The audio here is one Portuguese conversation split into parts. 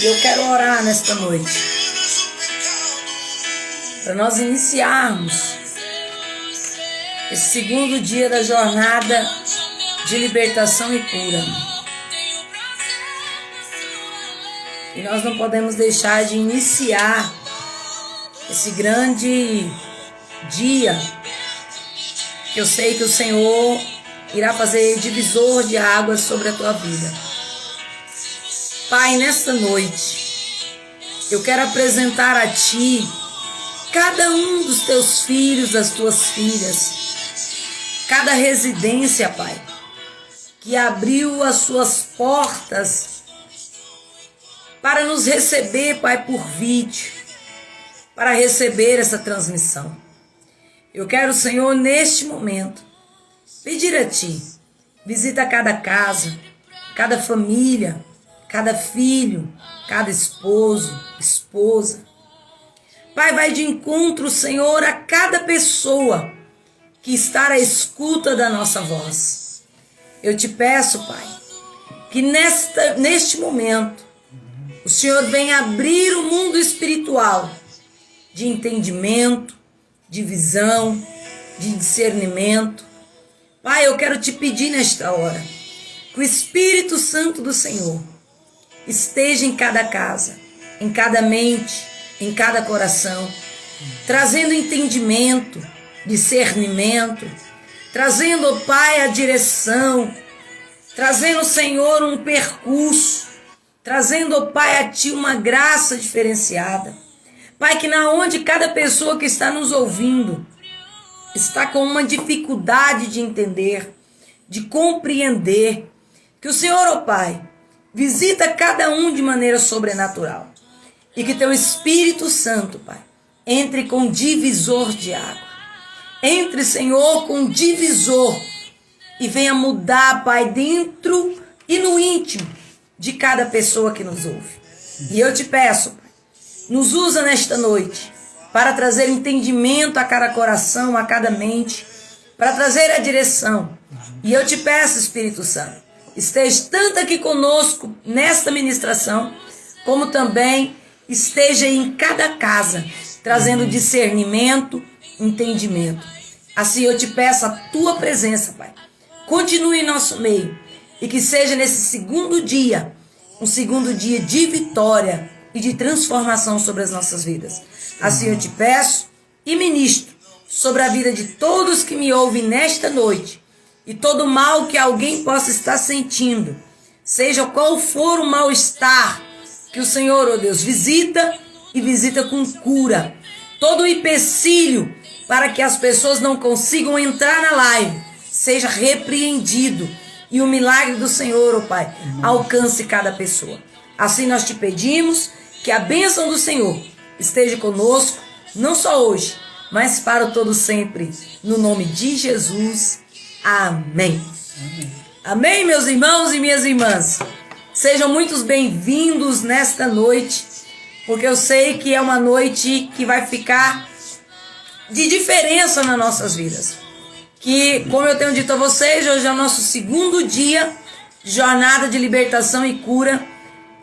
E eu quero orar nesta noite, para nós iniciarmos esse segundo dia da jornada de libertação e cura. E nós não podemos deixar de iniciar esse grande dia, que eu sei que o Senhor irá fazer divisor de águas sobre a tua vida. Pai, nesta noite, eu quero apresentar a Ti cada um dos Teus filhos, das Tuas filhas, cada residência, Pai, que abriu as suas portas para nos receber, Pai, por vídeo, para receber essa transmissão. Eu quero, Senhor, neste momento, pedir a Ti, visita cada casa, cada família, cada filho, cada esposo, esposa. Pai, vai de encontro, Senhor, a cada pessoa que está à escuta da nossa voz. Eu te peço, Pai, que neste momento, o Senhor venha abrir o mundo espiritual de entendimento, de visão, de discernimento. Pai, eu quero te pedir nesta hora que o Espírito Santo do Senhor esteja em cada casa, em cada mente, em cada coração, trazendo entendimento, discernimento, trazendo, ó Pai, a direção, trazendo, Senhor, um percurso, trazendo, ó Pai, a Ti uma graça diferenciada. Pai, que na onde cada pessoa que está nos ouvindo está com uma dificuldade de entender, de compreender, que o Senhor, ó Pai, visita cada um de maneira sobrenatural. E que Teu Espírito Santo, Pai, entre com divisor de água. Entre, Senhor, com divisor e venha mudar, Pai, dentro e no íntimo de cada pessoa que nos ouve. E eu te peço, Pai, nos usa nesta noite para trazer entendimento a cada coração, a cada mente, para trazer a direção. E eu te peço, Espírito Santo, esteja tanto aqui conosco nesta ministração, como também esteja em cada casa, trazendo discernimento, entendimento. Assim eu te peço a Tua presença, Pai. Continue em nosso meio e que seja nesse segundo dia, um segundo dia de vitória e de transformação sobre as nossas vidas. Assim eu te peço e ministro sobre a vida de todos que me ouvem nesta noite e todo mal que alguém possa estar sentindo, seja qual for o mal-estar, que o Senhor, ó Deus, visita e visita com cura. Todo o empecilho para que as pessoas não consigam entrar na live seja repreendido e o milagre do Senhor, ó Pai, alcance cada pessoa. Assim nós te pedimos que a bênção do Senhor esteja conosco, não só hoje, mas para o todo sempre, no nome de Jesus. Amém. Amém, meus irmãos e minhas irmãs. Sejam muito bem-vindos nesta noite, porque eu sei que é uma noite que vai ficar de diferença nas nossas vidas. Que, como eu tenho dito a vocês, hoje é o nosso segundo dia de jornada de libertação e cura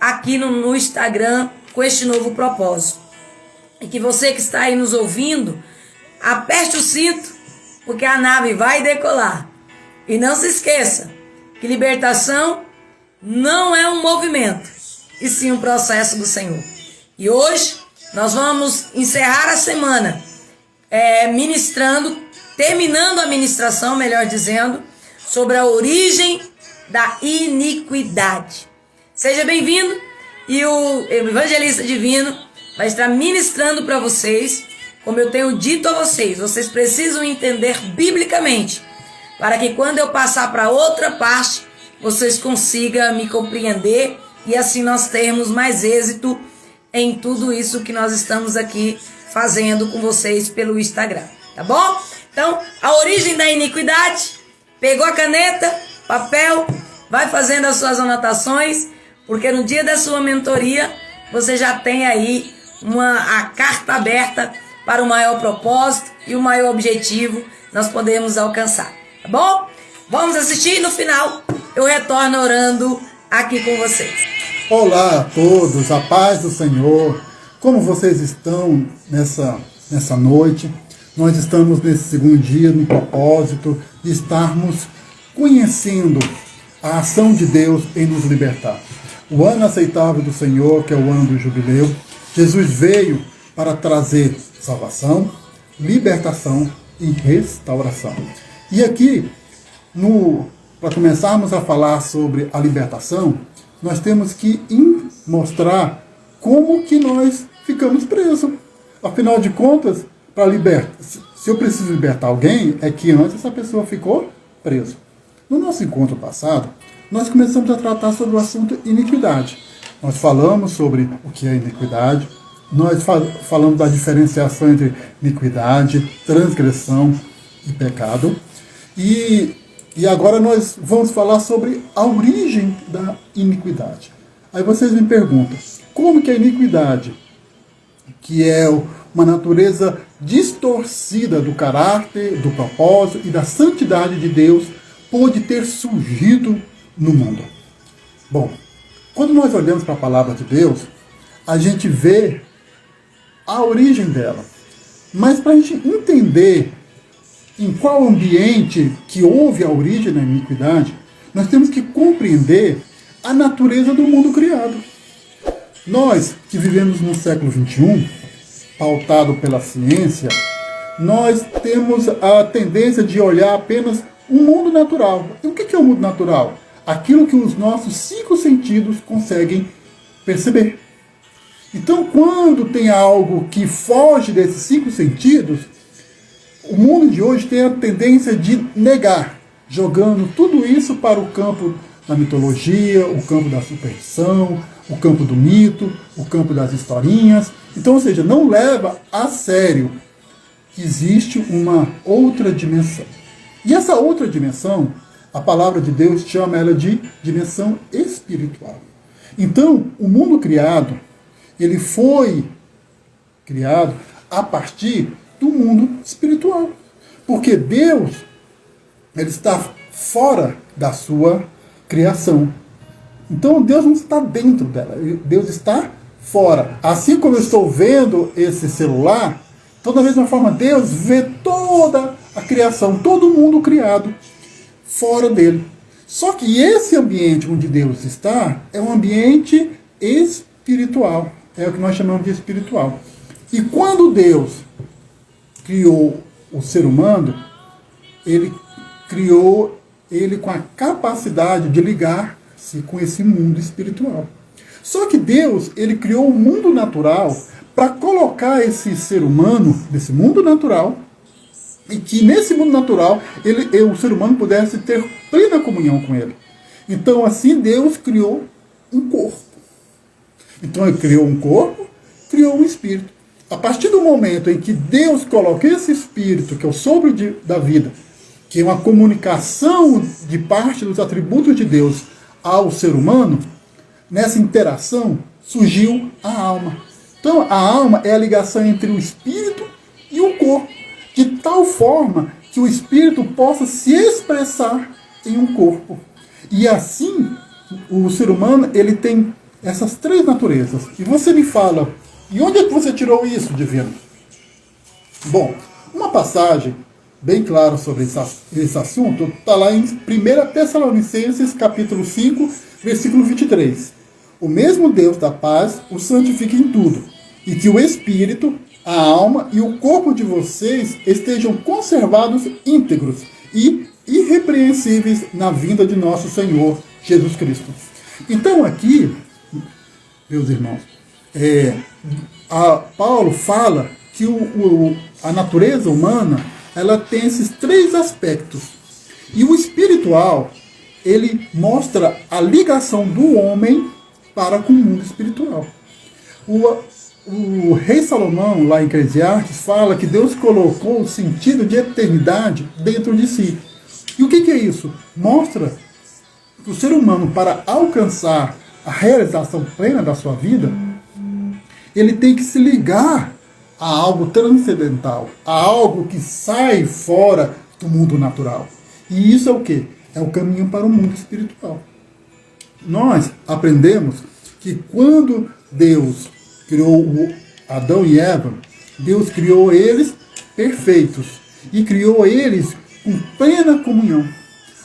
aqui no Instagram com este novo propósito. E que você que está aí nos ouvindo, aperte o cinto, porque a nave vai decolar. E não se esqueça que libertação não é um movimento, e sim um processo do Senhor. E hoje nós vamos encerrar a semana terminando a ministração, melhor dizendo, sobre a origem da iniquidade. Seja bem-vindo, e o evangelista divino vai estar ministrando para vocês, como eu tenho dito a vocês, vocês precisam entender biblicamente, para que quando eu passar para outra parte, vocês consigam me compreender e assim nós termos mais êxito em tudo isso que nós estamos aqui fazendo com vocês pelo Instagram, tá bom? Então, a origem da iniquidade, pegou a caneta, papel, vai fazendo as suas anotações, porque no dia da sua mentoria, você já tem aí a carta aberta para o maior propósito e o maior objetivo nós podemos alcançar, tá bom? Vamos assistir e no final eu retorno orando aqui com vocês. Olá a todos, a paz do Senhor. Como vocês estão nessa noite? Nós estamos nesse segundo dia no propósito de estarmos conhecendo a ação de Deus em nos libertar. O ano aceitável do Senhor, que é o ano do jubileu, Jesus veio para trazer salvação, libertação e restauração. E aqui, para começarmos a falar sobre a libertação, nós temos que mostrar como que nós ficamos presos. Afinal de contas, se eu preciso libertar alguém, é que antes essa pessoa ficou presa. No nosso encontro passado, nós começamos a tratar sobre o assunto iniquidade. Nós falamos sobre o que é iniquidade, nós falamos da diferenciação entre iniquidade, transgressão e pecado. E agora nós vamos falar sobre a origem da iniquidade. Aí vocês me perguntam, como que a iniquidade, que é uma natureza distorcida do caráter, do propósito e da santidade de Deus, pôde ter surgido no mundo? Bom, quando nós olhamos para a palavra de Deus, a gente vê a origem dela. Mas para a gente entender em qual ambiente que houve a origem da iniquidade, nós temos que compreender a natureza do mundo criado. Nós, que vivemos no século XXI, pautado pela ciência, nós temos a tendência de olhar apenas o mundo natural. E o que é o mundo natural? Aquilo que os nossos 5 sentidos conseguem perceber. Então, quando tem algo que foge desses 5 sentidos, o mundo de hoje tem a tendência de negar, jogando tudo isso para o campo da mitologia, o campo da superstição, o campo do mito, o campo das historinhas. Então, ou seja, não leva a sério que existe uma outra dimensão. E essa outra dimensão, a palavra de Deus chama ela de dimensão espiritual. Então, o mundo criado, ele foi criado a partir do mundo espiritual. Porque Deus, ele está fora da sua criação. Então Deus não está dentro dela, Deus está fora. Assim como eu estou vendo esse celular, então da mesma forma Deus vê toda a criação, todo o mundo criado fora dele. Só que esse ambiente onde Deus está é um ambiente espiritual. É o que nós chamamos de espiritual. E quando Deus criou o ser humano, ele criou ele com a capacidade de ligar-se com esse mundo espiritual. Só que Deus, ele criou um mundo natural para colocar esse ser humano nesse mundo natural, e que nesse mundo natural o ser humano pudesse ter plena comunhão com ele. Então assim Deus criou um corpo. Então ele criou um corpo, criou um espírito. A partir do momento em que Deus coloca esse espírito, que é o sopro da vida, que é uma comunicação de parte dos atributos de Deus ao ser humano, nessa interação surgiu a alma. Então a alma é a ligação entre o espírito e o corpo, de tal forma que o espírito possa se expressar em um corpo. E assim, o ser humano ele tem essas 3 naturezas. E você me fala, e onde é que você tirou isso, divino? Bom, uma passagem bem clara sobre esse assunto está lá em 1 Tessalonicenses, capítulo 5, versículo 23. O mesmo Deus da paz o santifique em tudo, e que o espírito, a alma e o corpo de vocês estejam conservados íntegros e irrepreensíveis na vinda de nosso Senhor Jesus Cristo. Então aqui, meus irmãos, Paulo fala que a natureza humana ela tem esses 3 aspectos. E o espiritual, ele mostra a ligação do homem para com o mundo espiritual. O rei Salomão, lá em Eclesiastes, fala que Deus colocou o sentido de eternidade dentro de si. E o que é isso? Mostra que o ser humano, para alcançar a realização plena da sua vida, ele tem que se ligar a algo transcendental, a algo que sai fora do mundo natural. E isso é o quê? É o caminho para o mundo espiritual. Nós aprendemos que quando Deus criou Adão e Eva, Deus criou eles perfeitos e criou eles com plena comunhão.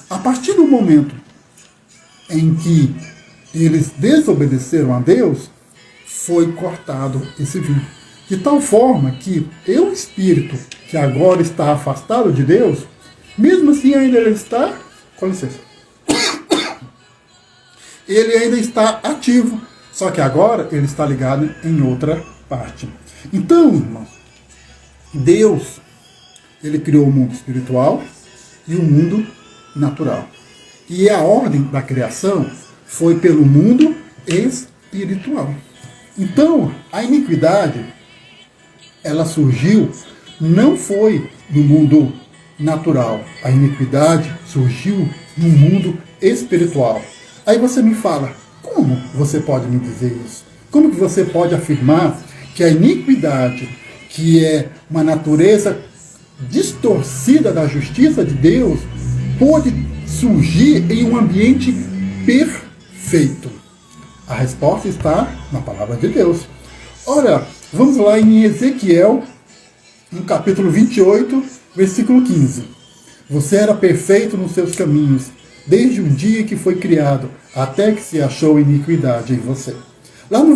A partir do momento em que eles desobedeceram a Deus, foi cortado esse vínculo. De tal forma que o espírito que agora está afastado de Deus, mesmo assim ainda ele está, com licença, ele ainda está ativo, só que agora ele está ligado em outra parte. Então, irmãos, Deus, ele criou o mundo espiritual e o mundo natural. E a ordem da criação foi pelo mundo espiritual. Então, a iniquidade, ela surgiu, não foi no mundo natural. A iniquidade surgiu no mundo espiritual. Aí você me fala, como você pode me dizer isso? Como que você pode afirmar que a iniquidade, que é uma natureza distorcida da justiça de Deus, pode surgir em um ambiente perfeito? A resposta está na palavra de Deus. Ora, vamos lá em Ezequiel, no capítulo 28, versículo 15. Você era perfeito nos seus caminhos, desde o dia que foi criado, até que se achou iniquidade em você. Lá no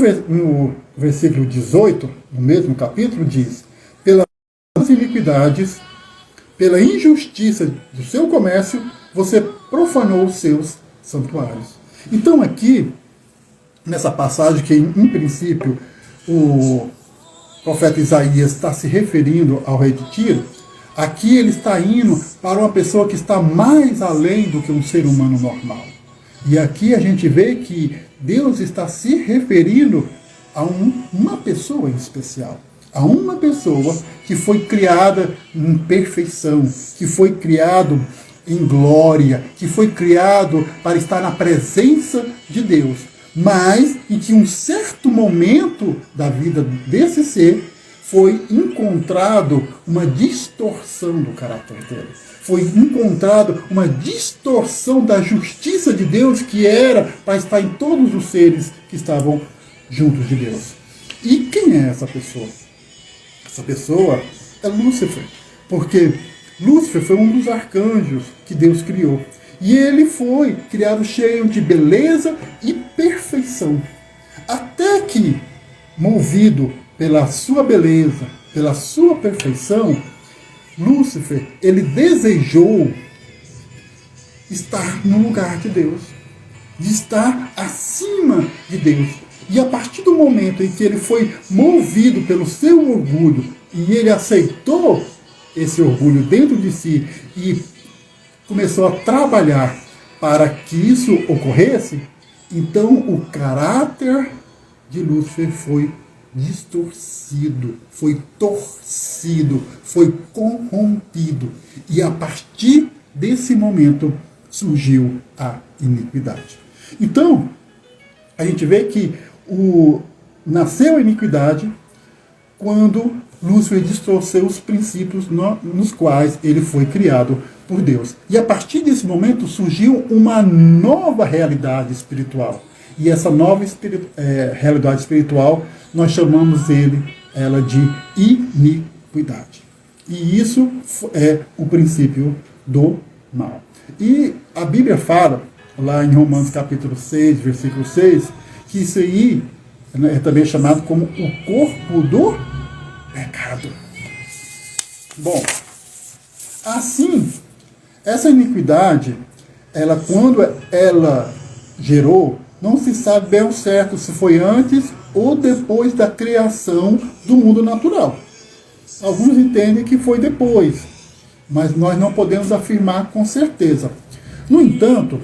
versículo 18, no mesmo capítulo, diz: pelas iniquidades, pela injustiça do seu comércio, você profanou os seus santuários. Então aqui, nessa passagem que em princípio o profeta Isaías está se referindo ao rei de Tiro, aqui ele está indo para uma pessoa que está mais além do que um ser humano normal. E aqui a gente vê que Deus está se referindo a uma pessoa em especial. A uma pessoa que foi criada em perfeição, que foi criado em glória, que foi criado para estar na presença de Deus. Mas em que um certo momento da vida desse ser foi encontrado uma distorção do caráter dele. Foi encontrado uma distorção da justiça de Deus que era para estar em todos os seres que estavam juntos de Deus. E quem é essa pessoa? Essa pessoa é Lúcifer, porque Lúcifer foi um dos arcanjos que Deus criou. E ele foi criado cheio de beleza e perfeição. Até que, movido pela sua beleza, pela sua perfeição, Lúcifer, ele desejou estar no lugar de Deus, de estar acima de Deus. E a partir do momento em que ele foi movido pelo seu orgulho, e ele aceitou esse orgulho dentro de si, e começou a trabalhar para que isso ocorresse, então o caráter de Lúcifer foi distorcido, foi torcido, foi corrompido. E a partir desse momento surgiu a iniquidade. Então, a gente vê que nasceu a iniquidade quando Lúcifer distorceu os princípios nos quais ele foi criado por Deus. E a partir desse momento surgiu uma nova realidade espiritual. E essa nova realidade espiritual, nós chamamos ela de iniquidade. E isso é o princípio do mal. E a Bíblia fala, lá em Romanos capítulo 6, versículo 6, que isso aí é também chamado como o corpo do pecado. Bom, assim, essa iniquidade, quando ela gerou, não se sabe bem ao certo se foi antes ou depois da criação do mundo natural. Alguns entendem que foi depois, mas nós não podemos afirmar com certeza. No entanto,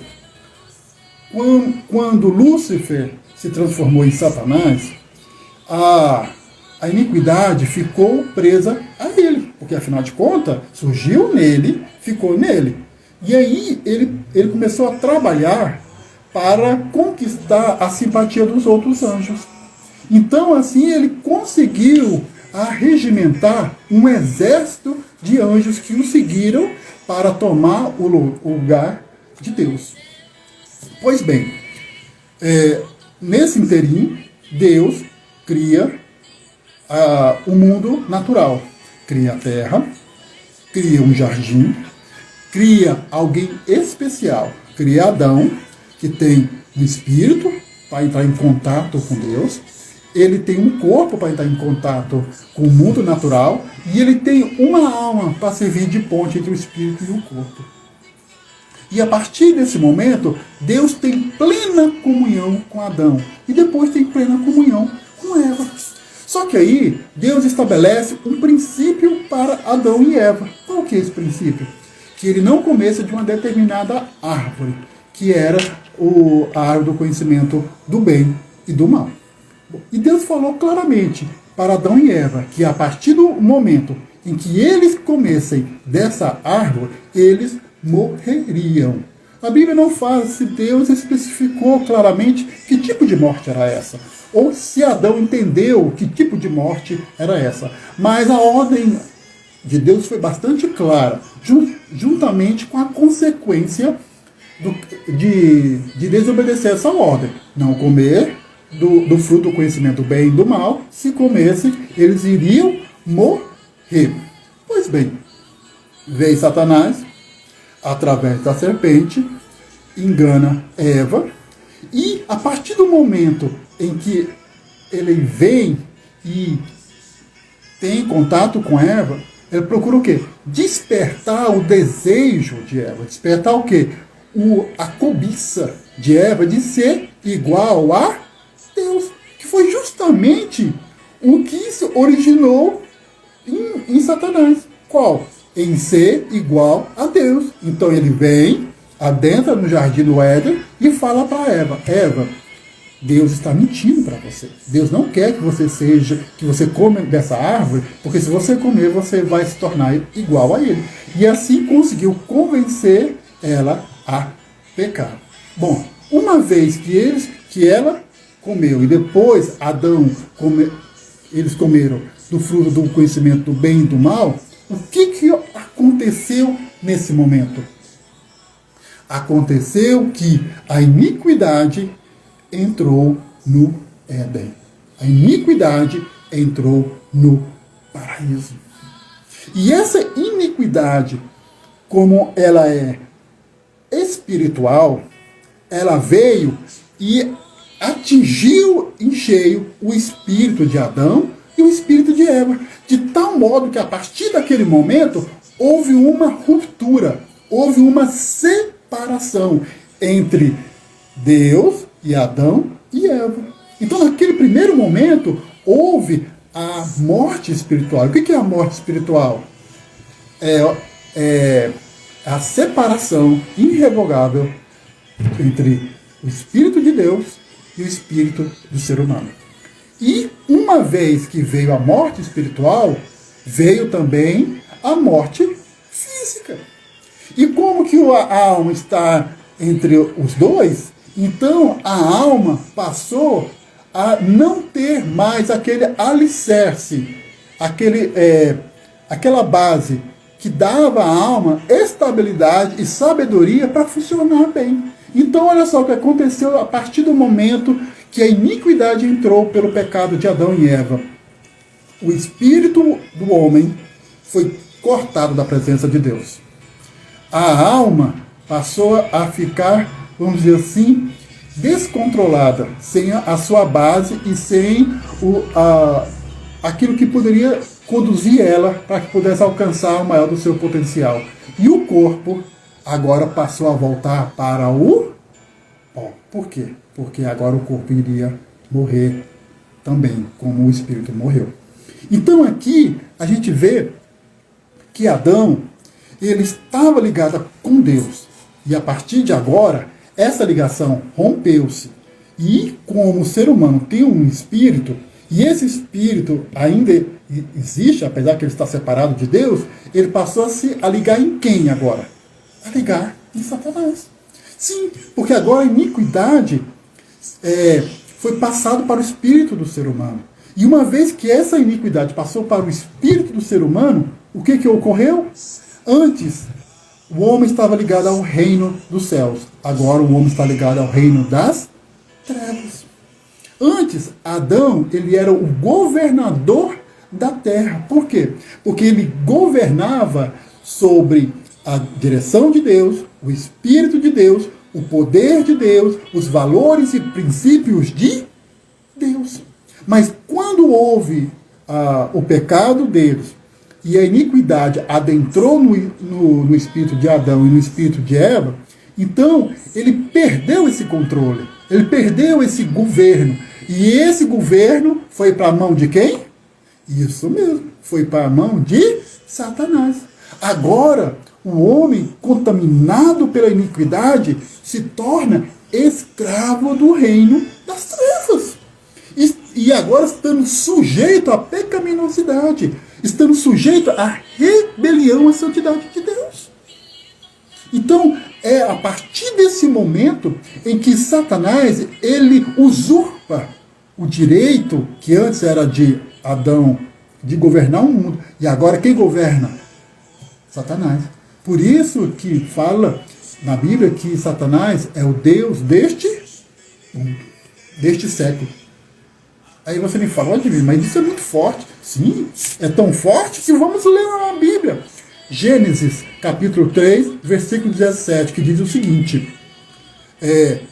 quando Lúcifer se transformou em Satanás, a iniquidade ficou presa a ele, porque afinal de contas, surgiu nele, ficou nele. E aí ele começou a trabalhar para conquistar a simpatia dos outros anjos. Então, assim, ele conseguiu arregimentar um exército de anjos que o seguiram para tomar o lugar de Deus. Pois bem, nesse interim, Deus cria o mundo natural. Cria a terra, cria um jardim, cria alguém especial. Cria Adão, que tem um espírito para entrar em contato com Deus. Ele tem um corpo para entrar em contato com o mundo natural. E ele tem uma alma para servir de ponte entre o espírito e o corpo. E a partir desse momento, Deus tem plena comunhão com Adão. E depois tem plena comunhão com Eva. Só que aí, Deus estabelece um princípio para Adão e Eva. Qual que é esse princípio? Que ele não comesse de uma determinada árvore, que era a árvore do conhecimento do bem e do mal. E Deus falou claramente para Adão e Eva que a partir do momento em que eles comessem dessa árvore, eles morreriam. A Bíblia não fala se Deus especificou claramente que tipo de morte era essa, ou se Adão entendeu que tipo de morte era essa. Mas a ordem de Deus foi bastante clara, juntamente com a consequência de desobedecer essa ordem. Não comer do fruto do conhecimento do bem e do mal. Se comessem, eles iriam morrer. Pois bem, veio Satanás, através da serpente, engana Eva, e a partir do momento em que ele vem e tem contato com Eva, ele procura o quê? Despertar o desejo de Eva. Despertar o quê? A cobiça de Eva de ser igual a Deus. Que foi justamente o que se originou em Satanás. Qual? Em ser igual a Deus. Então ele vem, adentra no jardim do Éden e fala para Eva: Eva, Deus está mentindo para você. Deus não quer que você coma dessa árvore, porque se você comer, você vai se tornar igual a ele. E assim conseguiu convencer ela a pecar. Bom, uma vez que ela comeu e depois Adão eles comeram do fruto do conhecimento do bem e do mal, o que aconteceu nesse momento? Aconteceu que a iniquidade entrou no Éden. A iniquidade entrou no paraíso. E essa iniquidade, como ela é espiritual, ela veio e atingiu em cheio o espírito de Adão e o espírito de Eva, de tal modo que a partir daquele momento houve uma ruptura, houve uma separação entre Deus e Adão e Eva. Então, naquele primeiro momento, houve a morte espiritual. O que é a morte espiritual? É a separação irrevogável entre o Espírito de Deus e o Espírito do ser humano. E uma vez que veio a morte espiritual, veio também a morte física. E como que a alma está entre os dois, então a alma passou a não ter mais aquele alicerce, aquela base que dava à alma estabilidade e sabedoria para funcionar bem. Então olha só o que aconteceu a partir do momento que a iniquidade entrou pelo pecado de Adão e Eva. O espírito do homem foi cortado da presença de Deus. A alma passou a ficar, vamos dizer assim, descontrolada, sem a sua base e sem aquilo que poderia conduzir ela para que pudesse alcançar o maior do seu potencial. E o corpo agora passou a voltar para o pó. Por quê? Porque agora o corpo iria morrer também, como o espírito morreu. Então aqui a gente vê que Adão, ele estava ligado com Deus. E a partir de agora, essa ligação rompeu-se. E como o ser humano tem um espírito, e esse espírito ainda existe, apesar que ele está separado de Deus, ele passou a ligar em quem agora? A ligar em Satanás. Sim, porque agora a iniquidade foi passada para o espírito do ser humano. E uma vez que essa iniquidade passou para o espírito do ser humano, o que ocorreu? Antes, o homem estava ligado ao reino dos céus. Agora o homem está ligado ao reino das trevas. Antes, Adão, ele era o governador da terra. Por quê? Porque ele governava sobre a direção de Deus, o Espírito de Deus, o poder de Deus, os valores e princípios de Deus. Mas quando houve o pecado deles e a iniquidade adentrou no espírito de Adão e no espírito de Eva, então ele perdeu esse controle, ele perdeu esse governo. E esse governo foi para a mão de quem? Isso mesmo, foi para a mão de Satanás. Agora, o homem contaminado pela iniquidade se torna escravo do reino das trevas. E agora estando sujeito à pecaminosidade, estando sujeito à rebelião à santidade de Deus. Então, é a partir desse momento em que Satanás, ele usurpa o direito que antes era de Adão de governar o mundo. E agora quem governa? Satanás. Por isso que fala na Bíblia que Satanás é o Deus deste mundo, deste século. Aí você me fala, olha, mas isso é muito forte. Sim, é tão forte que vamos ler a Bíblia. Gênesis, capítulo 3, versículo 17, que diz o seguinte: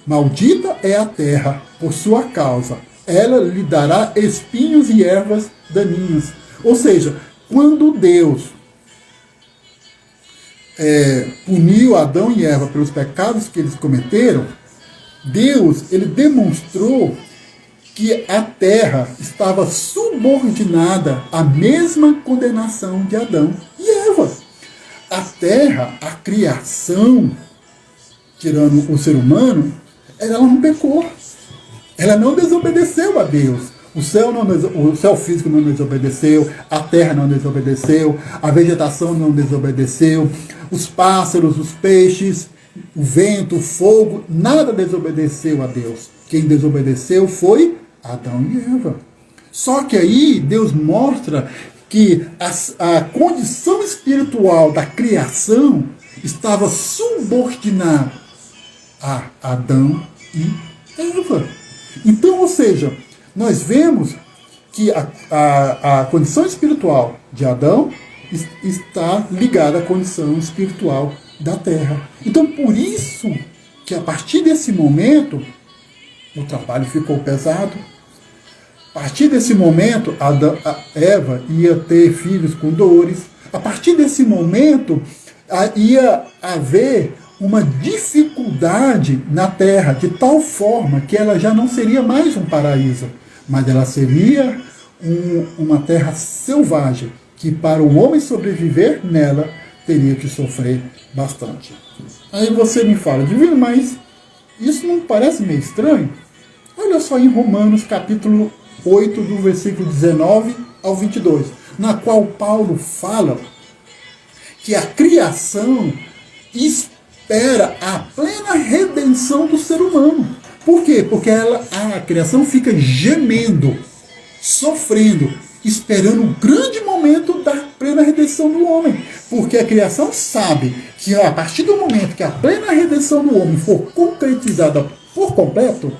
maldita é a terra por sua causa, ela lhe dará espinhos e ervas daninhas. Ou seja, quando Deus puniu Adão e Eva pelos pecados que eles cometeram, Deus, ele demonstrou que a terra estava subordinada à mesma condenação de Adão e Eva. A terra, a criação, tirando o ser humano, ela não pecou. Ela não desobedeceu a Deus. O céu físico não desobedeceu, a terra não desobedeceu, a vegetação não desobedeceu, os pássaros, os peixes, o vento, o fogo, nada desobedeceu a Deus. Quem desobedeceu foi Adão e Eva. Só que aí Deus mostra que a condição espiritual da criação estava subordinada a Adão e Eva. Então, ou seja, nós vemos que a condição espiritual de Adão está ligada à condição espiritual da terra. Então, por isso que a partir desse momento, o trabalho ficou pesado. A partir desse momento, Eva ia ter filhos com dores. A partir desse momento, ia haver uma dificuldade na terra, de tal forma que ela já não seria mais um paraíso, mas ela seria uma terra selvagem, que para o homem sobreviver nela, teria que sofrer bastante. Aí você me fala, Divino, mas isso não parece meio estranho? Olha só em Romanos capítulo 8, do versículo 19 ao 22, na qual Paulo fala que a criação espera a plena redenção do ser humano. Por quê? Porque a criação fica gemendo, sofrendo, esperando o grande momento da plena redenção do homem. Porque a criação sabe que a partir do momento que a plena redenção do homem for concretizada por completo,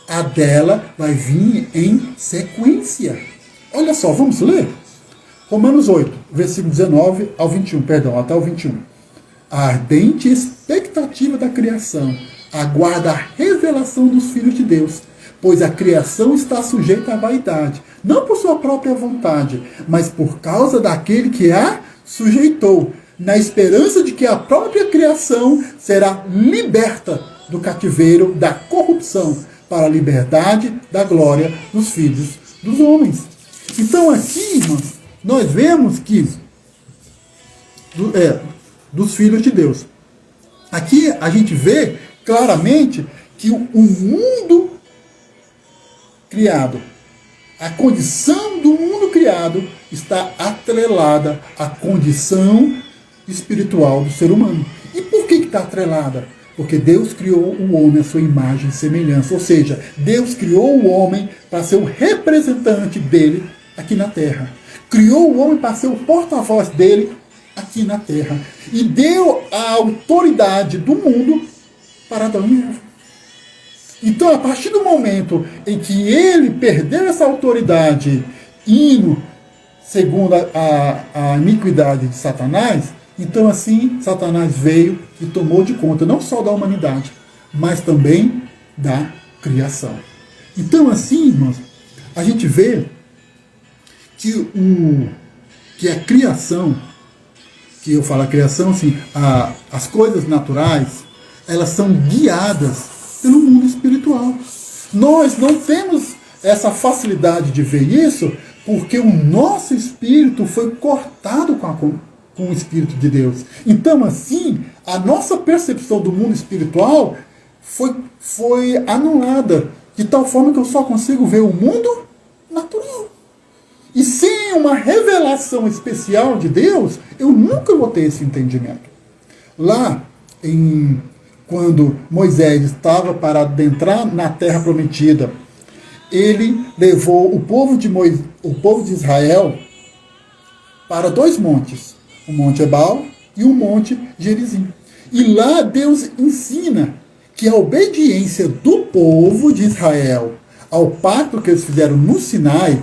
a dela vai vir em sequência. Olha só, vamos ler? Romanos 8, versículo 19 ao 21, perdão, até o 21. A ardente expectativa da criação aguarda a revelação dos filhos de Deus, pois a criação está sujeita à vaidade, não por sua própria vontade, mas por causa daquele que a sujeitou, na esperança de que a própria criação será liberta do cativeiro da corrupção, para a liberdade da glória dos filhos dos homens. Então aqui, irmãos, nós vemos que dos filhos de Deus. Aqui a gente vê claramente que o mundo criado, a condição do mundo criado está atrelada à condição espiritual do ser humano. E por que está atrelada? Porque Deus criou o homem à sua imagem e semelhança. Ou seja, Deus criou o homem para ser o representante dele aqui na terra. Criou o homem para ser o porta-voz dele aqui na terra. E deu a autoridade do mundo para Adão e Eva. Então, a partir do momento em que ele perdeu essa autoridade, indo segundo a iniquidade de Satanás, então assim Satanás veio e tomou de conta não só da humanidade, mas também da criação. Então assim, irmãos, a gente vê que a criação, que eu falo a criação, assim, as coisas naturais, elas são guiadas pelo mundo espiritual. Nós não temos essa facilidade de ver isso, porque o nosso espírito foi cortado com o Espírito de Deus. Então, assim, a nossa percepção do mundo espiritual foi anulada, de tal forma que eu só consigo ver o mundo natural. E sem uma revelação especial de Deus, eu nunca vou ter esse entendimento. Lá, quando Moisés estava para adentrar na terra prometida, ele levou o povo de Israel para 2 montes, o Monte Ebal e o Monte Gerizim. E lá Deus ensina que a obediência do povo de Israel ao pacto que eles fizeram no Sinai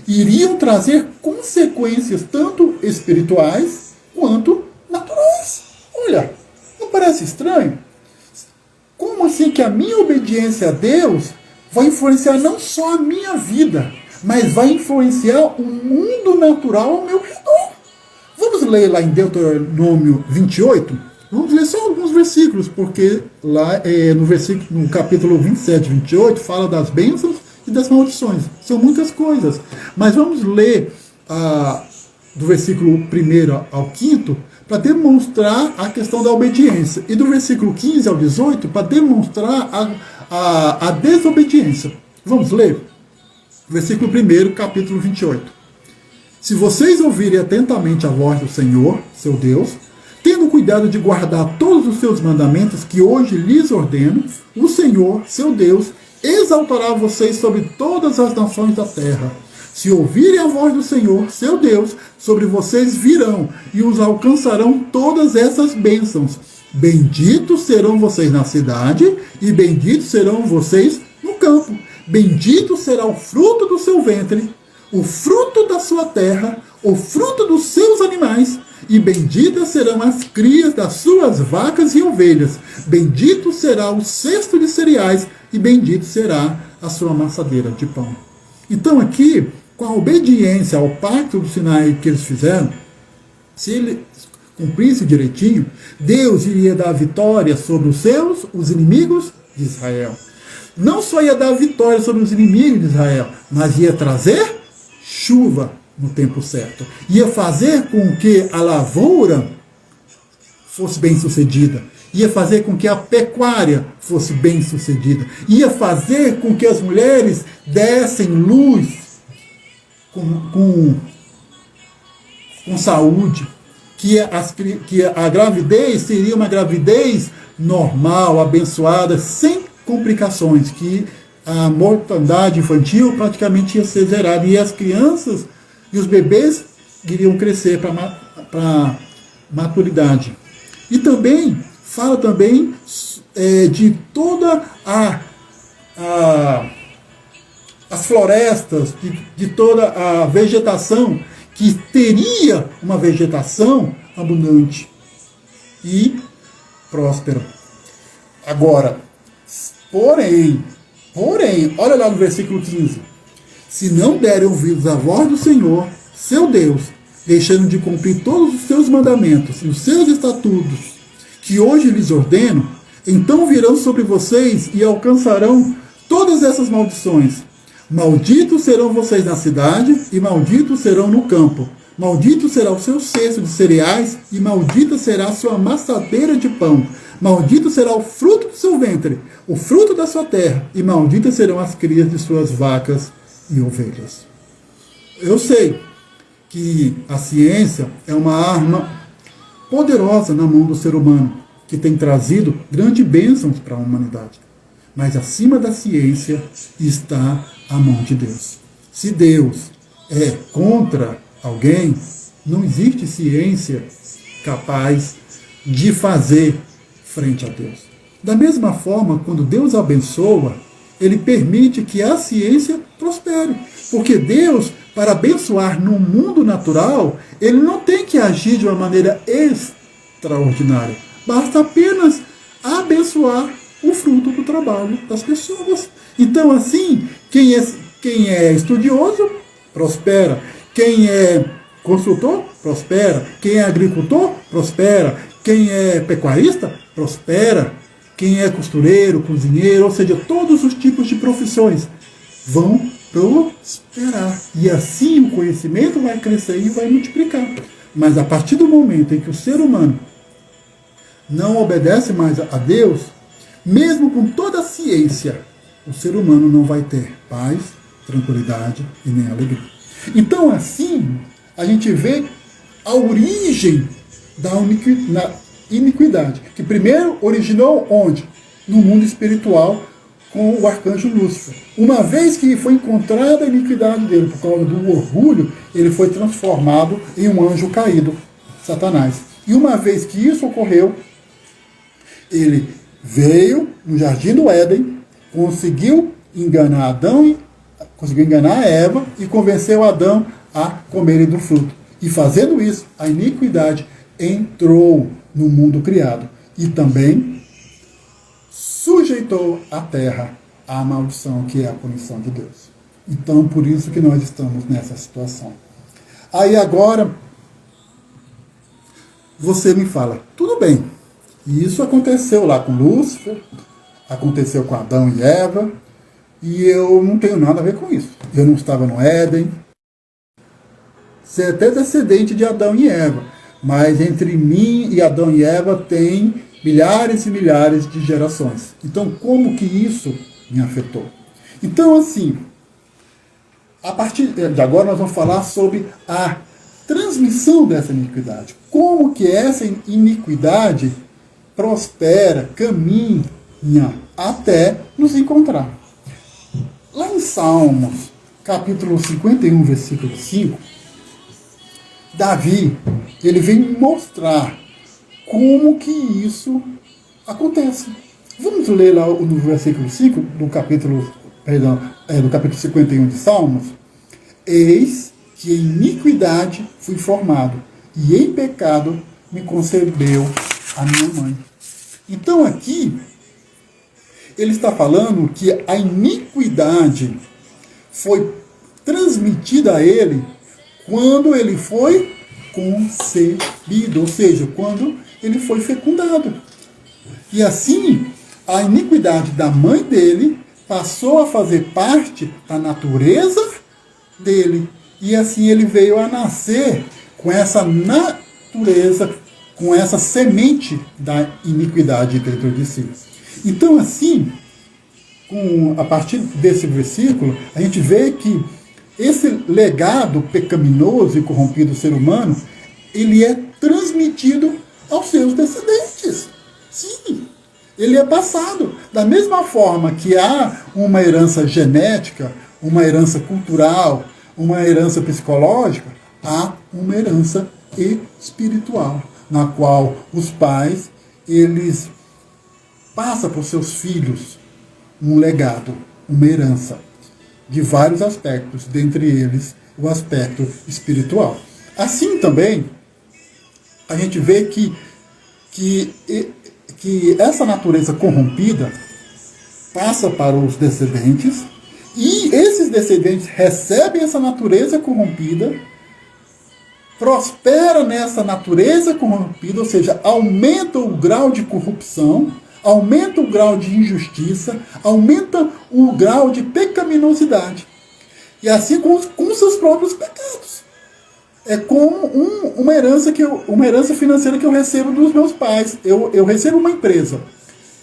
iriam trazer consequências tanto espirituais quanto naturais. Olha, não parece estranho? Como assim que a minha obediência a Deus vai influenciar não só a minha vida, mas vai influenciar o mundo natural ao meu redor? Vamos ler lá em Deuteronômio 28? Vamos ler só alguns versículos, porque lá no capítulo 27 e 28 fala das bênçãos e das maldições. São muitas coisas. Mas vamos ler do versículo 1 ao 5 para demonstrar a questão da obediência. E do versículo 15 ao 18 para demonstrar a desobediência. Vamos ler? Versículo 1, capítulo 28. Se vocês ouvirem atentamente a voz do Senhor, seu Deus, tendo cuidado de guardar todos os seus mandamentos que hoje lhes ordeno, o Senhor, seu Deus, exaltará vocês sobre todas as nações da terra. Se ouvirem a voz do Senhor, seu Deus, sobre vocês virão e os alcançarão todas essas bênçãos. Benditos serão vocês na cidade e benditos serão vocês no campo. Bendito será o fruto do seu ventre, o fruto da sua terra, o fruto dos seus animais, e benditas serão as crias das suas vacas e ovelhas. Bendito será o cesto de cereais, e bendito será a sua amassadeira de pão. Então aqui, com a obediência ao pacto do Sinai que eles fizeram, se ele cumprisse direitinho, Deus iria dar vitória sobre os inimigos de Israel. Não só ia dar vitória sobre os inimigos de Israel, mas ia trazer chuva no tempo certo. Ia fazer com que a lavoura fosse bem sucedida. Ia fazer com que a pecuária fosse bem sucedida. Ia fazer com que as mulheres dessem luz com saúde. Que a gravidez seria uma gravidez normal, abençoada, sem complicações. Que a mortandade infantil praticamente ia ser zerada. E as crianças e os bebês iriam crescer para maturidade. E também fala também de toda as florestas, de toda a vegetação, que teria uma vegetação abundante e próspera. Agora, porém, olha lá no versículo 15. Se não derem ouvidos à voz do Senhor, seu Deus, deixando de cumprir todos os seus mandamentos e os seus estatutos, que hoje lhes ordeno, então virão sobre vocês e alcançarão todas essas maldições. Malditos serão vocês na cidade e malditos serão no campo. Maldito será o seu cesto de cereais e maldita será a sua amassadeira de pão. Maldito será o fruto do seu ventre, o fruto da sua terra, e malditas serão as crias de suas vacas e ovelhas. Eu sei que a ciência é uma arma poderosa na mão do ser humano, que tem trazido grandes bênçãos para a humanidade. Mas acima da ciência está a mão de Deus. Se Deus é contra alguém, não existe ciência capaz de fazer frente a Deus. Da mesma forma, quando Deus abençoa, Ele permite que a ciência prospere. Porque Deus, para abençoar no mundo natural, Ele não tem que agir de uma maneira extraordinária. Basta apenas abençoar o fruto do trabalho das pessoas. Então, assim, quem é estudioso, prospera. Quem é construtor, prospera. Quem é agricultor, prospera. Quem é pecuarista, prospera. Quem é costureiro, cozinheiro, ou seja, todos os tipos de profissões vão prosperar. E assim o conhecimento vai crescer e vai multiplicar. Mas a partir do momento em que o ser humano não obedece mais a Deus, mesmo com toda a ciência, o ser humano não vai ter paz, tranquilidade e nem alegria. Então, assim, a gente vê a origem da iniquidade, que primeiro originou onde? No mundo espiritual, com o arcanjo Lúcifer. Uma vez que foi encontrada a iniquidade dele por causa do orgulho, ele foi transformado em um anjo caído, Satanás. E uma vez que isso ocorreu, ele veio no jardim do Éden, conseguiu enganar Adão, conseguiu enganar a Eva e convenceu Adão a comerem do fruto. E fazendo isso, a iniquidade entrou no mundo criado e também sujeitou a terra à maldição, que é a punição de Deus. Então, por isso que nós estamos nessa situação. Aí agora, você me fala, tudo bem, isso aconteceu lá com Lúcifer, aconteceu com Adão e Eva, e eu não tenho nada a ver com isso. Eu não estava no Éden. Você é até descendente de Adão e Eva, mas entre mim e Adão e Eva tem milhares e milhares de gerações. Então, como que isso me afetou? Então, assim, a partir de agora nós vamos falar sobre a transmissão dessa iniquidade. Como que essa iniquidade prospera, caminha até nos encontrar. Lá em Salmos, capítulo 51, versículo 5, Davi, ele vem mostrar como que isso acontece. Vamos ler lá no versículo 5 do capítulo 51 de Salmos. Eis que em iniquidade fui formado, e em pecado me concebeu a minha mãe. Então aqui, ele está falando que a iniquidade foi transmitida a ele quando ele foi concebido, ou seja, quando ele foi fecundado. E assim, a iniquidade da mãe dele passou a fazer parte da natureza dele. E assim ele veio a nascer com essa natureza, com essa semente da iniquidade dentro de si. Então assim, a partir desse versículo, a gente vê que esse legado pecaminoso e corrompido do ser humano, ele é transmitido aos seus descendentes. Sim, ele é passado. Da mesma forma que há uma herança genética, uma herança cultural, uma herança psicológica, há uma herança espiritual, na qual os pais, eles passam para os seus filhos um legado, uma herança, de vários aspectos, dentre eles o aspecto espiritual. Assim também, a gente vê que essa natureza corrompida passa para os descendentes, e esses descendentes recebem essa natureza corrompida, prosperam nessa natureza corrompida, ou seja, aumenta o grau de corrupção, aumenta o grau de injustiça, aumenta o grau de pecaminosidade. E assim com seus próprios pecados. É como uma herança financeira que eu recebo dos meus pais. Eu recebo uma empresa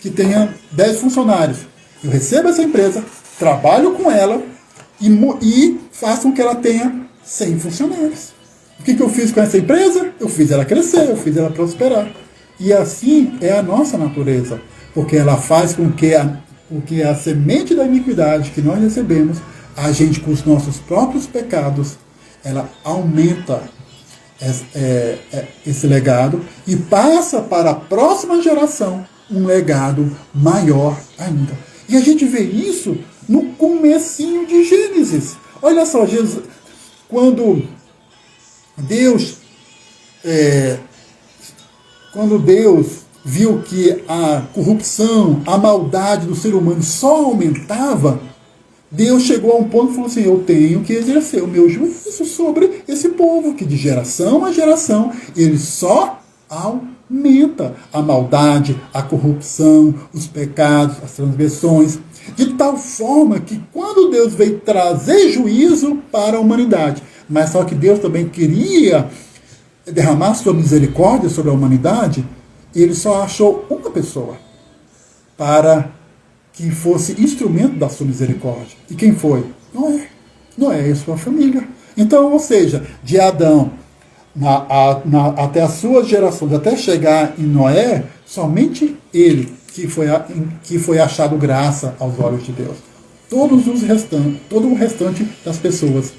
que tenha 10 funcionários. Eu recebo essa empresa, trabalho com ela e faço com que ela tenha 100 funcionários. O que eu fiz com essa empresa? Eu fiz ela crescer, eu fiz ela prosperar. E assim é a nossa natureza, porque ela faz com que a semente da iniquidade que nós recebemos, a gente com os nossos próprios pecados, ela aumenta esse legado e passa para a próxima geração um legado maior ainda. E a gente vê isso no comecinho de Gênesis. Olha só, Jesus, quando Deus viu que a corrupção, a maldade do ser humano só aumentava, Deus chegou a um ponto e falou assim: eu tenho que exercer o meu juízo sobre esse povo, que de geração a geração ele só aumenta a maldade, a corrupção, os pecados, as transgressões, de tal forma que quando Deus veio trazer juízo para a humanidade, mas só que Deus também queria derramar sua misericórdia sobre a humanidade, ele só achou uma pessoa para que fosse instrumento da sua misericórdia. E quem foi? Noé. Noé e sua família. Então, ou seja, de Adão até as suas gerações, até chegar em Noé, somente ele que foi achado graça aos olhos de Deus. Todo o restante das pessoas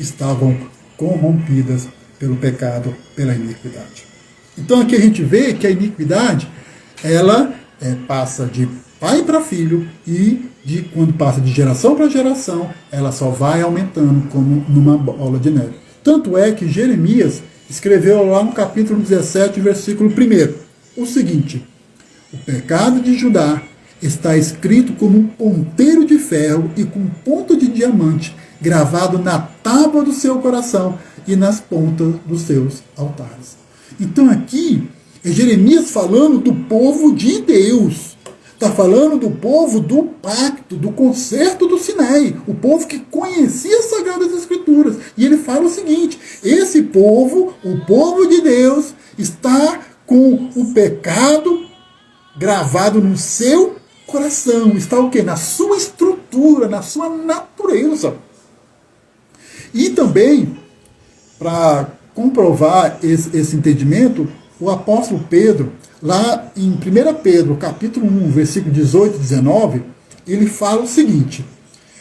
estavam corrompidas pelo pecado, pela iniquidade. Então aqui a gente vê que a iniquidade, ela passa de pai para filho, e quando passa de geração para geração, ela só vai aumentando como numa bola de neve. Tanto é que Jeremias escreveu lá no capítulo 17, versículo 1, o seguinte: o pecado de Judá está escrito como um ponteiro de ferro e com ponta de diamante, gravado na tábua do seu coração e nas pontas dos seus altares. Então aqui é Jeremias falando do povo de Deus. Está falando do povo do pacto, do concerto do Sinai. O povo que conhecia as Sagradas Escrituras. E ele fala o seguinte: esse povo, o povo de Deus, está com o pecado gravado no seu coração. Está o quê? Na sua estrutura, na sua natureza. E também, para comprovar esse entendimento, o apóstolo Pedro, lá em 1 Pedro, capítulo 1, versículo 18 e 19, ele fala o seguinte: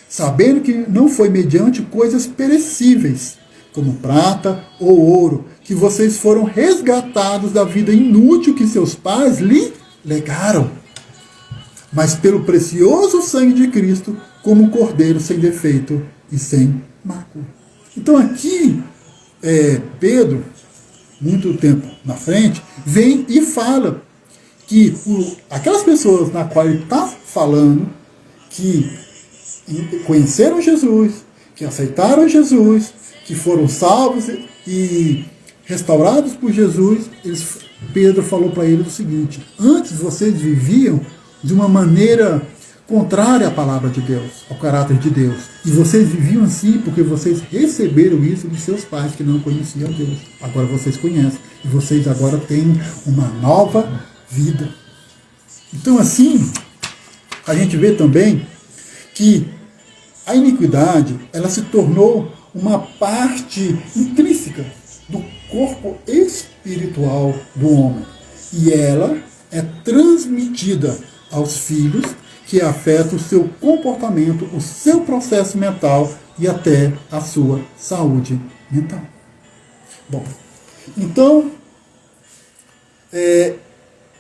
sabendo que não foi mediante coisas perecíveis, como prata ou ouro, que vocês foram resgatados da vida inútil que seus pais lhe legaram, mas pelo precioso sangue de Cristo, como um cordeiro sem defeito e sem mácula. Então aqui, Pedro, muito tempo na frente, vem e fala que aquelas pessoas na qual ele está falando, que conheceram Jesus, que aceitaram Jesus, que foram salvos e restaurados por Jesus, Pedro falou para eles o seguinte: antes vocês viviam de uma maneira contrária à palavra de Deus, ao caráter de Deus. E vocês viviam assim porque vocês receberam isso de seus pais que não conheciam Deus. Agora vocês conhecem. E vocês agora têm uma nova vida. Então assim, a gente vê também que a iniquidade, ela se tornou uma parte intrínseca do corpo espiritual do homem. E ela é transmitida aos filhos, que afeta o seu comportamento, o seu processo mental e até a sua saúde mental. Bom, então,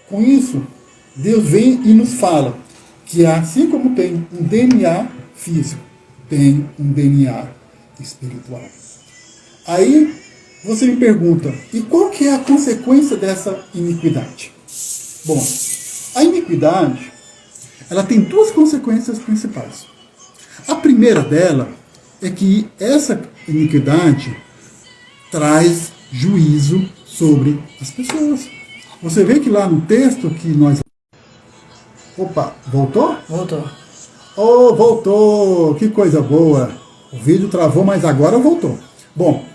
com isso, Deus vem e nos fala que assim como tem um DNA físico, tem um DNA espiritual. Aí você me pergunta: e qual que é a consequência dessa iniquidade? Bom, a iniquidade, ela tem duas consequências principais. A primeira dela é que essa iniquidade traz juízo sobre as pessoas. Você vê que lá no texto que nós... Opa, voltou? Voltou. Oh, voltou! Que coisa boa! O vídeo travou, mas agora voltou. Bom,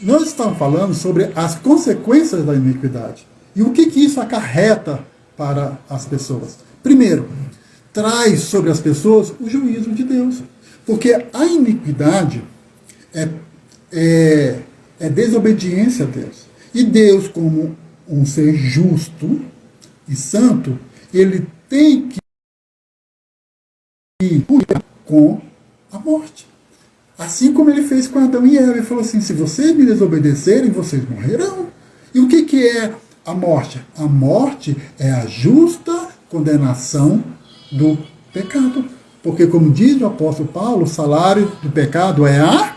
nós estamos falando sobre as consequências da iniquidade. E o que isso acarreta para as pessoas? Primeiro, traz sobre as pessoas o juízo de Deus. Porque a iniquidade é desobediência a Deus. E Deus, como um ser justo e santo, ele tem que punir com a morte. Assim como ele fez com Adão e Eva. Ele falou assim: se vocês me desobedecerem, vocês morrerão. E o que é a morte? A morte é a justa condenação do pecado. Porque, como diz o apóstolo Paulo, o salário do pecado é a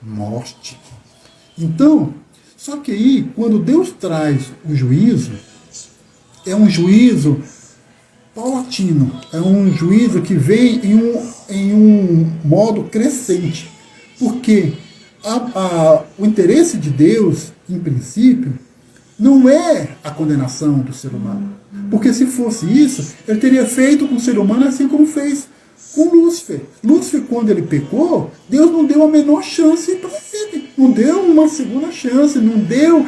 morte. Então, só que aí, quando Deus traz o juízo, é um juízo paulatino, é um juízo que vem em um modo crescente. Porque o interesse de Deus, em princípio, não é a condenação do ser humano. Porque se fosse isso, ele teria feito com o ser humano assim como fez com Lúcifer. Lúcifer, quando ele pecou, Deus não deu a menor chance para ele. Não deu uma segunda chance, não deu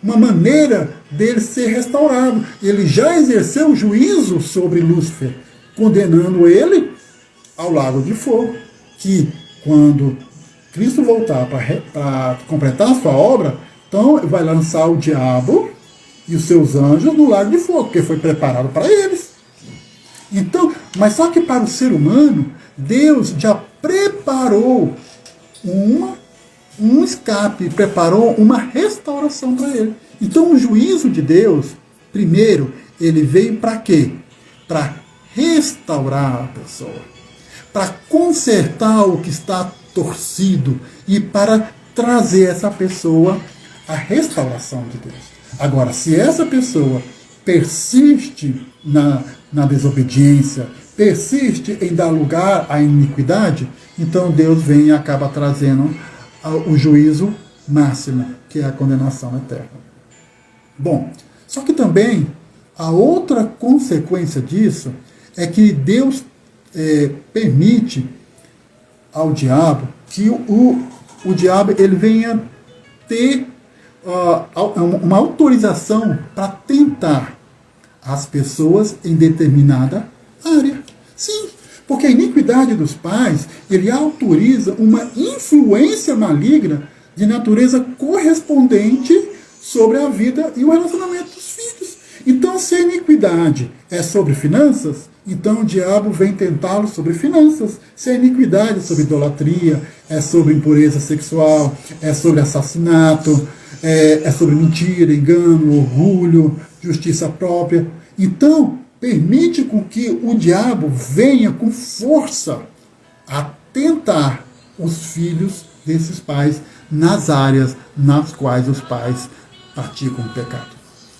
uma maneira dele ser restaurado. Ele já exerceu juízo sobre Lúcifer, condenando ele ao lago de fogo. Que quando Cristo voltar para completar a sua obra, então vai lançar o diabo e os seus anjos no lago de fogo, porque foi preparado para eles. Então, mas só que para o ser humano, Deus já preparou um escape, preparou uma restauração para ele. Então o juízo de Deus, primeiro, ele veio para quê? Para restaurar a pessoa, para consertar o que está torcido e para trazer essa pessoa à restauração de Deus. Agora, se essa pessoa persiste na desobediência, persiste em dar lugar à iniquidade, então Deus vem e acaba trazendo o juízo máximo, que é a condenação eterna. Bom, só que também a outra consequência disso é que Deus permite ao diabo que o diabo ele venha ter uma autorização para tentar as pessoas em determinada área. Sim, porque a iniquidade dos pais, ele autoriza uma influência maligna de natureza correspondente sobre a vida e o relacionamento dos filhos. Então, se a iniquidade é sobre finanças, então o diabo vem tentá-lo sobre finanças. Se a iniquidade é sobre idolatria, é sobre impureza sexual, é sobre assassinato, é sobre mentira, engano, orgulho, justiça própria. Então, permite com que o diabo venha com força a tentar os filhos desses pais nas áreas nas quais os pais praticam o pecado.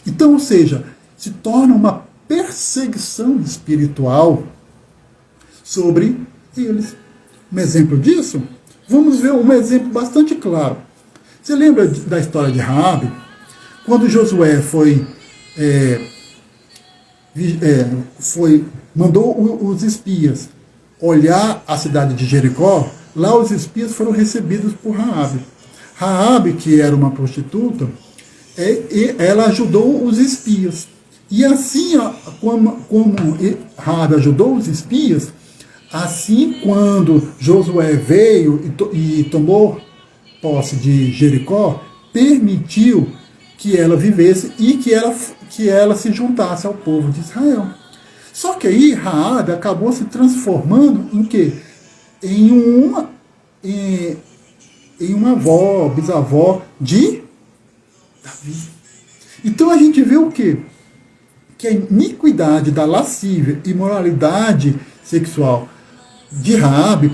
Então, ou seja, se torna uma perseguição espiritual sobre eles. Um exemplo disso, vamos ver um exemplo bastante claro. Você lembra da história de Raabe? Quando Josué mandou os espias olhar a cidade de Jericó, lá os espias foram recebidos por Raabe. Raabe, que era uma prostituta, ela ajudou os espias. E assim como Raabe ajudou os espias, assim quando Josué veio e tomou posse de Jericó, permitiu que ela vivesse e que ela se juntasse ao povo de Israel. Só que aí Raabe acabou se transformando em quê? Em uma bisavó de Davi. Então a gente vê o quê? Que a iniquidade da lascívia e imoralidade sexual de Raabe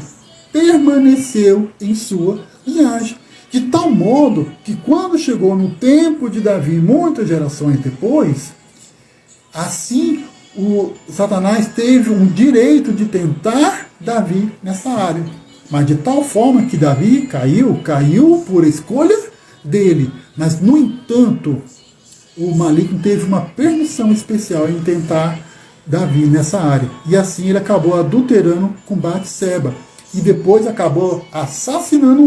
permaneceu em sua linhagem. De tal modo que quando chegou no tempo de Davi, muitas gerações depois, assim o Satanás teve um direito de tentar Davi nessa área. Mas de tal forma que Davi caiu por escolha dele. Mas, no entanto, o maligno teve uma permissão especial em tentar Davi nessa área. E assim ele acabou adulterando com Batseba. E depois acabou assassinando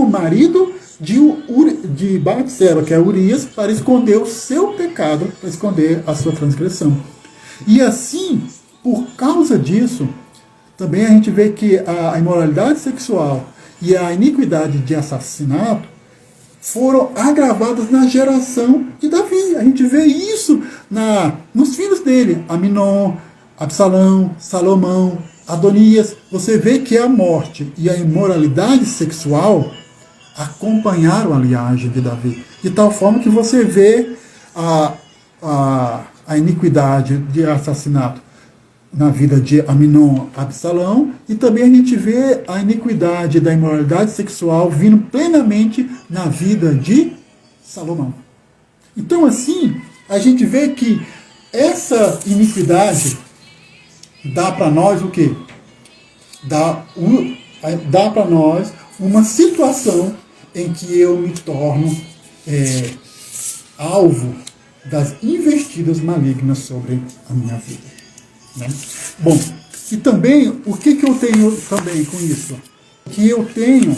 o marido de Batseba, que é Urias, para esconder o seu pecado, para esconder a sua transgressão. E assim, por causa disso, também a gente vê que a imoralidade sexual e a iniquidade de assassinato foram agravadas na geração de Davi. A gente vê isso nos filhos dele, Aminon, Absalão, Salomão, Adonias. Você vê que a morte e a imoralidade sexual acompanharam a linhagem de Davi. De tal forma que você vê a iniquidade de assassinato na vida de Aminon Absalão, e também a gente vê a iniquidade da imoralidade sexual vindo plenamente na vida de Salomão. Então, assim, a gente vê que essa iniquidade dá para nós o quê? Dá para nós uma situação em que eu me torno alvo das investidas malignas sobre a minha vida. Né? Bom, e também, o que eu tenho também com isso? Que eu tenho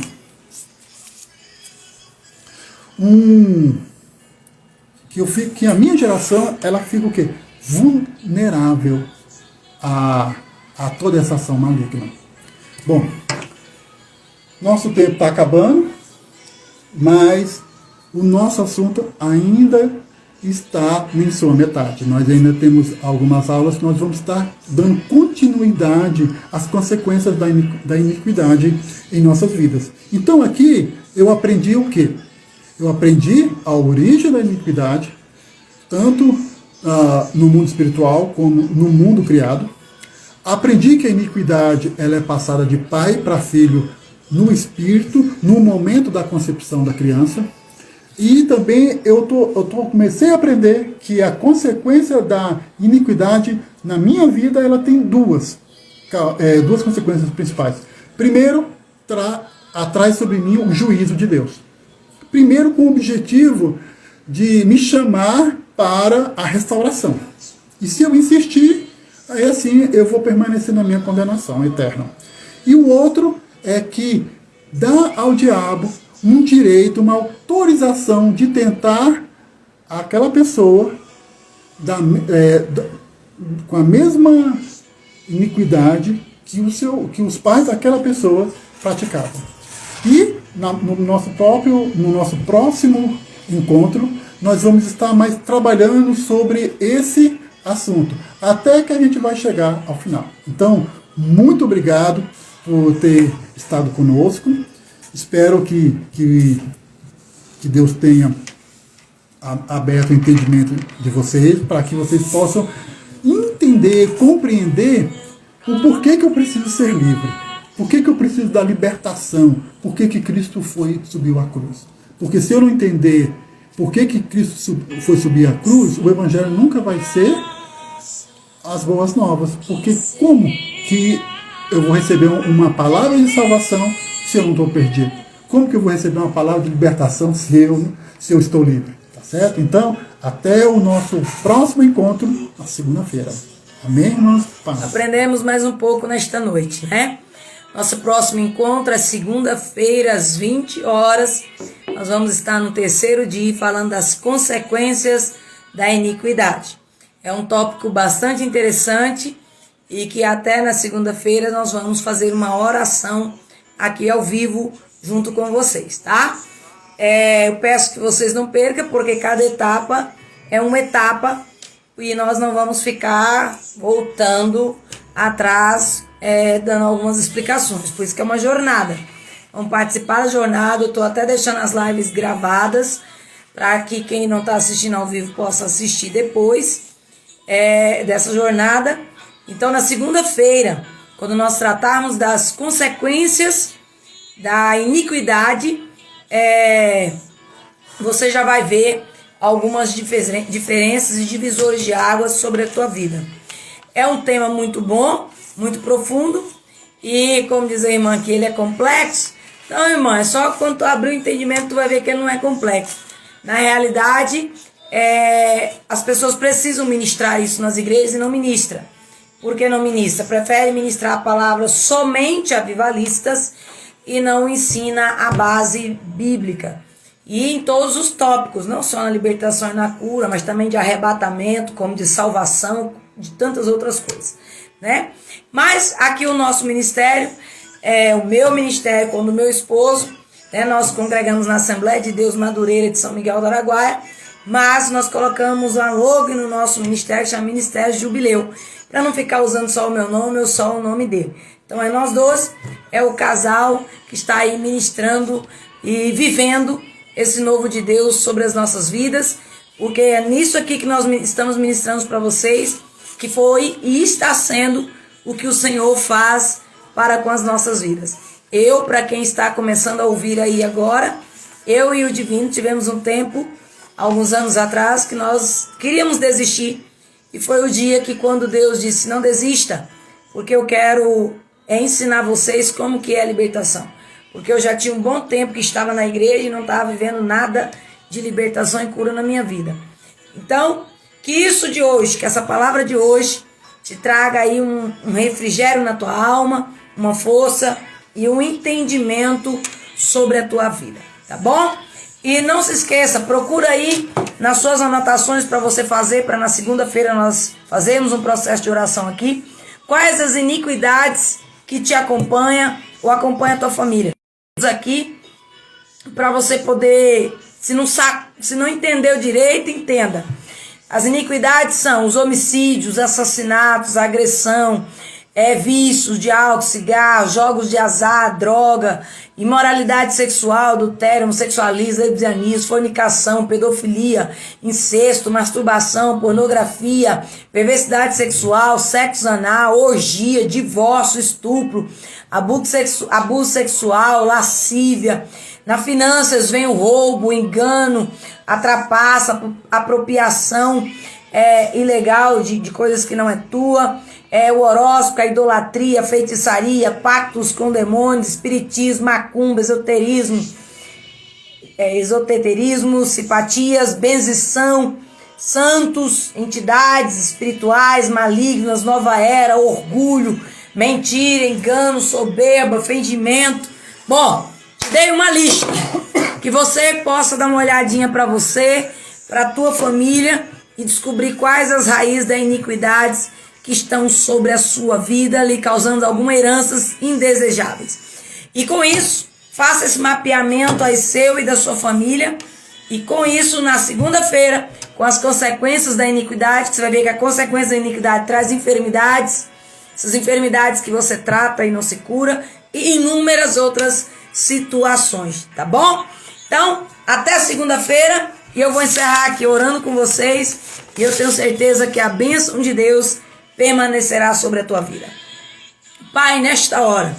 que a minha geração, ela fica o quê? Vulnerável a toda essa ação maligna. Bom, nosso tempo está acabando, mas o nosso assunto ainda está em sua metade. Nós ainda temos algumas aulas que nós vamos estar dando continuidade às consequências da iniquidade em nossas vidas. Então aqui eu aprendi o quê? Eu aprendi a origem da iniquidade, tanto no mundo espiritual como no mundo criado. Aprendi que a iniquidade ela é passada de pai para filho no espírito, no momento da concepção da criança. E também comecei a aprender que a consequência da iniquidade na minha vida, ela tem duas consequências principais. Primeiro, atrai sobre mim o juízo de Deus. Primeiro, com o objetivo de me chamar para a restauração. E se eu insistir, aí assim eu vou permanecer na minha condenação eterna. E o outro é que dá ao diabo um direito, uma autorização de tentar aquela pessoa com a mesma iniquidade que os pais daquela pessoa praticavam. E no nosso próximo encontro, nós vamos estar mais trabalhando sobre esse assunto, até que a gente vai chegar ao final. Então, muito obrigado por ter estado conosco. Espero que Deus tenha aberto o entendimento de vocês, para que vocês possam entender, compreender o porquê que eu preciso ser livre, por que eu preciso da libertação, por que Cristo subiu à cruz. Porque se eu não entender por que Cristo foi subir à cruz, o Evangelho nunca vai ser as boas novas. Porque como que eu vou receber uma palavra de salvação se eu não estou perdido? Como que eu vou receber uma palavra de libertação se eu estou livre? Tá certo? Então, até o nosso próximo encontro na segunda-feira. Amém, irmãos? Paz. Aprendemos mais um pouco nesta noite, né? Nosso próximo encontro é segunda-feira, às 20 horas. Nós vamos estar no terceiro dia falando das consequências da iniquidade. É um tópico bastante interessante e que até na segunda-feira nós vamos fazer uma oração aqui ao vivo junto com vocês, tá? Eu peço que vocês não percam, porque cada etapa é uma etapa e nós não vamos ficar voltando atrás, dando algumas explicações. Por isso que é uma jornada. Vamos participar da jornada. Eu estou até deixando as lives gravadas para que quem não está assistindo ao vivo possa assistir depois dessa jornada. Então, na segunda-feira, quando nós tratarmos das consequências da iniquidade, você já vai ver algumas diferenças e divisores de águas sobre a tua vida. É um tema muito bom, muito profundo, e como diz a irmã que ele é complexo. Então, irmã, é só quando tu abrir o entendimento tu vai ver que ele não é complexo. Na realidade, as pessoas precisam ministrar isso nas igrejas e não ministram. Por que não ministra? Prefere ministrar a palavra somente a avivalistas e não ensina a base bíblica. E em todos os tópicos, não só na libertação e na cura, mas também de arrebatamento, como de salvação, de tantas outras coisas, né? Mas aqui o nosso ministério, o meu ministério com o do meu esposo, nós congregamos na Assembleia de Deus Madureira de São Miguel do Araguaia, mas nós colocamos um logo no nosso ministério, que chama Ministério Jubileu, para não ficar usando só o meu nome ou só o nome dele. Então nós dois, o casal que está aí ministrando e vivendo esse novo de Deus sobre as nossas vidas, porque é nisso aqui que nós estamos ministrando para vocês, que foi e está sendo o que o Senhor faz para com as nossas vidas. Eu, para quem está começando a ouvir aí agora, eu e o Divino tivemos um tempo, alguns anos atrás, que nós queríamos desistir. E foi o dia que quando Deus disse, não desista, porque eu quero ensinar vocês como que é a libertação. Porque eu já tinha um bom tempo que estava na igreja e não estava vivendo nada de libertação e cura na minha vida. Então, que isso de hoje, que essa palavra de hoje te traga aí um refrigério na tua alma, uma força e um entendimento sobre a tua vida, tá bom? E não se esqueça, procura aí nas suas anotações para você fazer, para na segunda-feira nós fazermos um processo de oração aqui. Quais as iniquidades que te acompanham ou acompanha a tua família? Aqui para você poder, se não entendeu direito, entenda. As iniquidades são os homicídios, assassinatos, agressão, vícios de álcool, cigarro, jogos de azar, droga, imoralidade sexual, adultério, homossexualismo, lesbianismo, fornicação, pedofilia, incesto, masturbação, pornografia, perversidade sexual, sexo anal, orgia, divórcio, estupro, abuso sexual, lascívia. Na finanças vem o roubo, o engano, a trapaça, a apropriação ilegal de coisas que não é tua, o horóscopo, a idolatria, a feitiçaria, pactos com demônios, espiritismo, macumba, esoterismo, simpatias, benzição, santos, entidades espirituais, malignas, nova era, orgulho, mentira, engano, soberba, fingimento. Bom, te dei uma lista que você possa dar uma olhadinha para você, para a tua família e descobrir quais as raízes das iniquidades que estão sobre a sua vida, lhe causando algumas heranças indesejáveis. E com isso, faça esse mapeamento aí seu e da sua família. E com isso, na segunda-feira, com as consequências da iniquidade, que você vai ver que a consequência da iniquidade traz enfermidades, essas enfermidades que você trata e não se cura, e inúmeras outras situações, tá bom? Então, até segunda-feira, e eu vou encerrar aqui orando com vocês, e eu tenho certeza que a bênção de Deus permanecerá sobre a tua vida. Pai, nesta hora,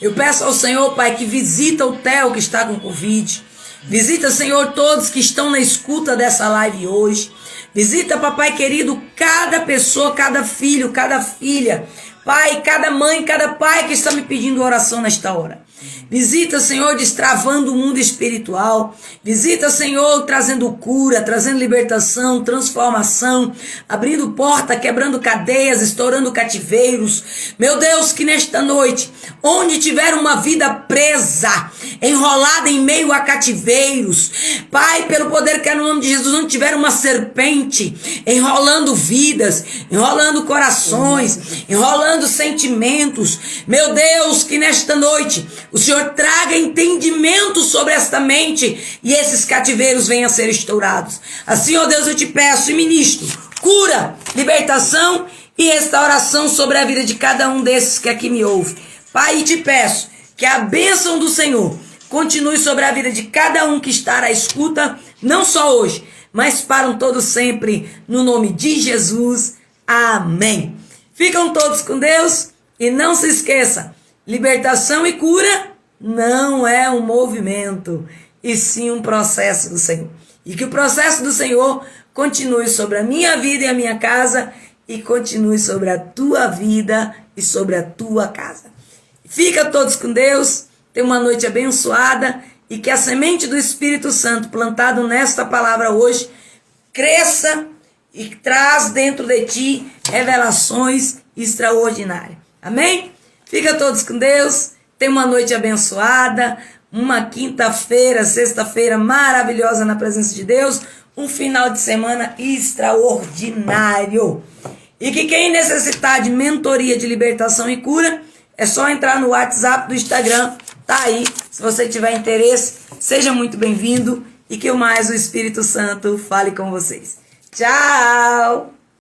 eu peço ao Senhor, Pai, que visita o Theo que está com Covid. Visita, Senhor, todos que estão na escuta dessa live hoje. Visita, papai querido, cada pessoa, cada filho, cada filha. Pai, cada mãe, cada pai que está me pedindo oração nesta hora. Visita, Senhor, destravando o mundo espiritual. Visita, Senhor, trazendo cura, trazendo libertação, transformação, abrindo porta, quebrando cadeias, estourando cativeiros. Meu Deus, que nesta noite, onde tiver uma vida presa, enrolada em meio a cativeiros, Pai, pelo poder que é no nome de Jesus, onde tiver uma serpente enrolando vidas, enrolando corações, enrolando sentimentos, meu Deus, que nesta noite o Senhor traga entendimento sobre esta mente e esses cativeiros venham a ser estourados. Assim, ó Deus, eu te peço e ministro cura, libertação e restauração sobre a vida de cada um desses que aqui me ouve. Pai, te peço que a bênção do Senhor continue sobre a vida de cada um que está à escuta, não só hoje, mas para um todo sempre, no nome de Jesus. Amém. Ficam todos com Deus e não se esqueça, libertação e cura não é um movimento, e sim um processo do Senhor. E que o processo do Senhor continue sobre a minha vida e a minha casa, e continue sobre a tua vida e sobre a tua casa. Fica todos com Deus, tenha uma noite abençoada, e que a semente do Espírito Santo plantado nesta palavra hoje cresça e traz dentro de ti revelações extraordinárias. Amém? Fica todos com Deus, tenha uma noite abençoada, uma quinta-feira, sexta-feira maravilhosa na presença de Deus, um final de semana extraordinário. E que quem necessitar de mentoria de libertação e cura, é só entrar no WhatsApp do Instagram, tá aí. Se você tiver interesse, seja muito bem-vindo e que o Espírito Santo fale com vocês. Tchau!